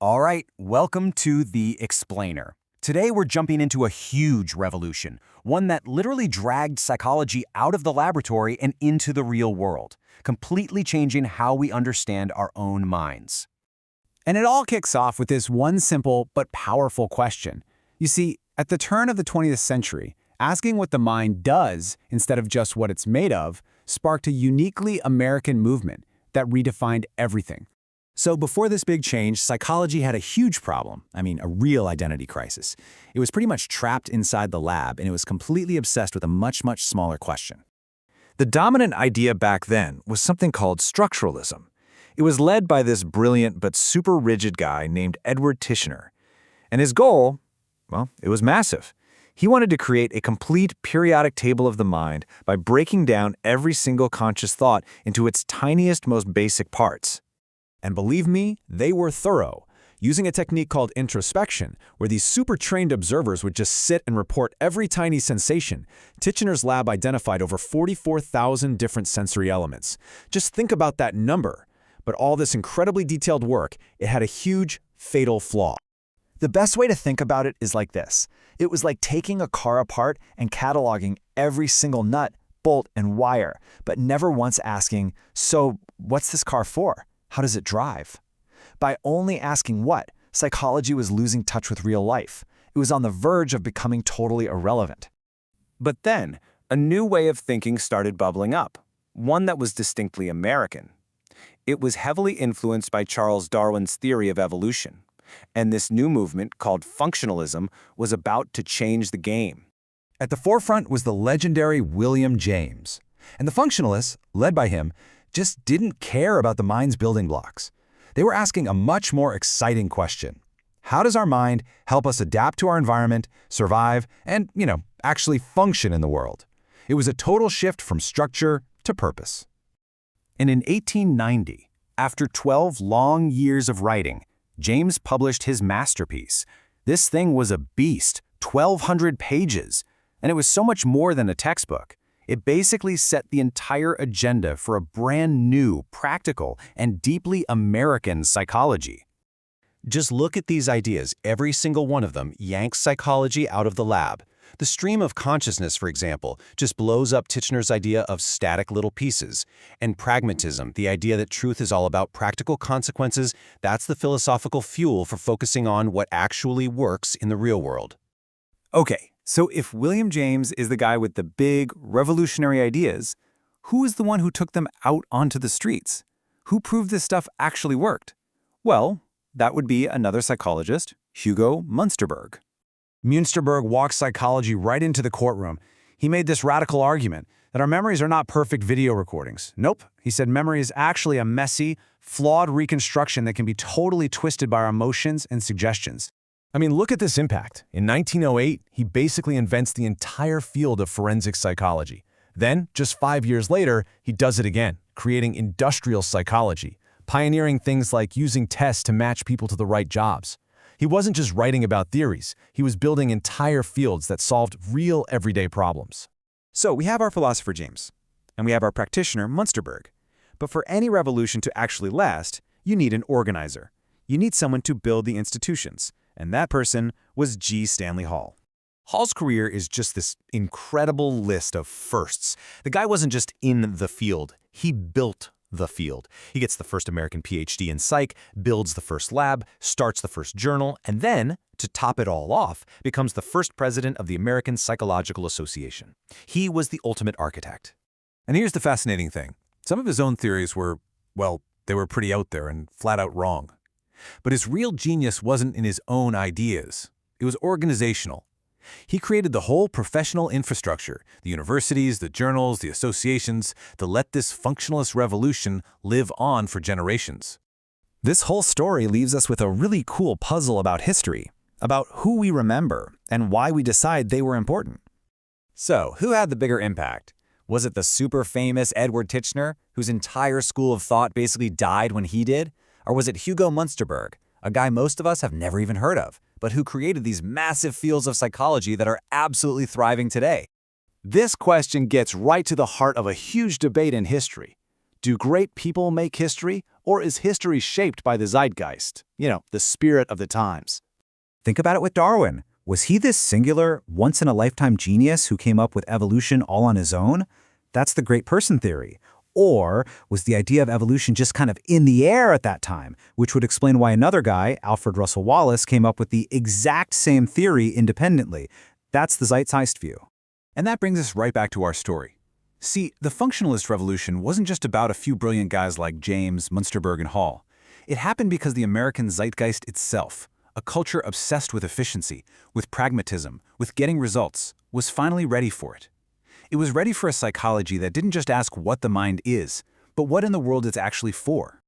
All right, welcome to The Explainer. Today we're jumping into a huge revolution, one that literally dragged psychology out of the laboratory and into the real world, completely changing how we understand our own minds. And it all kicks off with this one simple but powerful question. You see, at the turn of the 20th century, asking what the mind does instead of just what it's made of sparked a uniquely American movement that redefined everything. So before this big change, psychology had a huge problem. A real identity crisis. It was pretty much trapped inside the lab, and it was completely obsessed with a much smaller question. The dominant idea back then was something called structuralism. It was led by this brilliant but super rigid guy named Edward Titchener. And his goal, well, it was massive. He wanted to create a complete periodic table of the mind by breaking down every single conscious thought into its tiniest, most basic parts. And believe me, they were thorough, using a technique called introspection, where these super-trained observers would just sit and report every tiny sensation. Titchener's lab identified over 44,000 different sensory elements. Just think about that number. But all this incredibly detailed work, it had a huge, fatal flaw. The best way to think about it is like this. It was like taking a car apart and cataloging every single nut, bolt, and wire, but never once asking, so what's this car for? How does it drive? By only asking what, psychology was losing touch with real life. It was on the verge of becoming totally irrelevant. But then, a new way of thinking started bubbling up, one that was distinctly American. It was heavily influenced by Charles Darwin's theory of evolution, and this new movement, called functionalism, was about to change the game. At the forefront was the legendary William James, and the functionalists, led by him, just didn't care about the mind's building blocks. They were asking a much more exciting question. How does our mind help us adapt to our environment, survive, and, actually function in the world? It was a total shift from structure to purpose. And in 1890, after 12 long years of writing, James published his masterpiece. This thing was a beast, 1,200 pages, and it was so much more than a textbook. It basically set the entire agenda for a brand new, practical, and deeply American psychology. Just look at these ideas. Every single one of them yanks psychology out of the lab. The stream of consciousness, for example, just blows up Titchener's idea of static little pieces. And pragmatism, the idea that truth is all about practical consequences, that's the philosophical fuel for focusing on what actually works in the real world. Okay, so if William James is the guy with the big, revolutionary ideas, who is the one who took them out onto the streets? Who proved this stuff actually worked? Well, that would be another psychologist, Hugo Münsterberg. Münsterberg walked psychology right into the courtroom. He made this radical argument that our memories are not perfect video recordings. Nope, he said memory is actually a messy, flawed reconstruction that can be totally twisted by our emotions and suggestions. Look at this impact. In 1908, he basically invents the entire field of forensic psychology. Then, just 5 years later, he does it again, creating industrial psychology, pioneering things like using tests to match people to the right jobs. He wasn't just writing about theories, he was building entire fields that solved real everyday problems. So we have our philosopher James, and we have our practitioner Münsterberg. But for any revolution to actually last, you need an organizer. You need someone to build the institutions. And that person was G. Stanley Hall. Hall's career is just this incredible list of firsts. The guy wasn't just in the field, he built the field. He gets the first American PhD in psych, builds the first lab, starts the first journal, and then, to top it all off, becomes the first president of the American Psychological Association. He was the ultimate architect. And here's the fascinating thing. Some of his own theories were, they were pretty out there and flat out wrong. But his real genius wasn't in his own ideas. It was organizational. He created the whole professional infrastructure, the universities, the journals, the associations, to let this functionalist revolution live on for generations. This whole story leaves us with a really cool puzzle about history, about who we remember and why we decide they were important. So, who had the bigger impact? Was it the super famous Edward Titchener, whose entire school of thought basically died when he did? Or was it Hugo Münsterberg, a guy most of us have never even heard of, but who created these massive fields of psychology that are absolutely thriving today? This question gets right to the heart of a huge debate in history. Do great people make history, or is history shaped by the zeitgeist? The spirit of the times. Think about it with Darwin. Was he this singular, once-in-a-lifetime genius who came up with evolution all on his own? That's the great person theory. Or was the idea of evolution just kind of in the air at that time, which would explain why another guy, Alfred Russel Wallace, came up with the exact same theory independently. That's the Zeitgeist view. And that brings us right back to our story. See, the functionalist revolution wasn't just about a few brilliant guys like James, Munsterberg, and Hall. It happened because the American zeitgeist itself, a culture obsessed with efficiency, with pragmatism, with getting results, was finally ready for it. It was ready for a psychology that didn't just ask what the mind is, but what in the world it's actually for.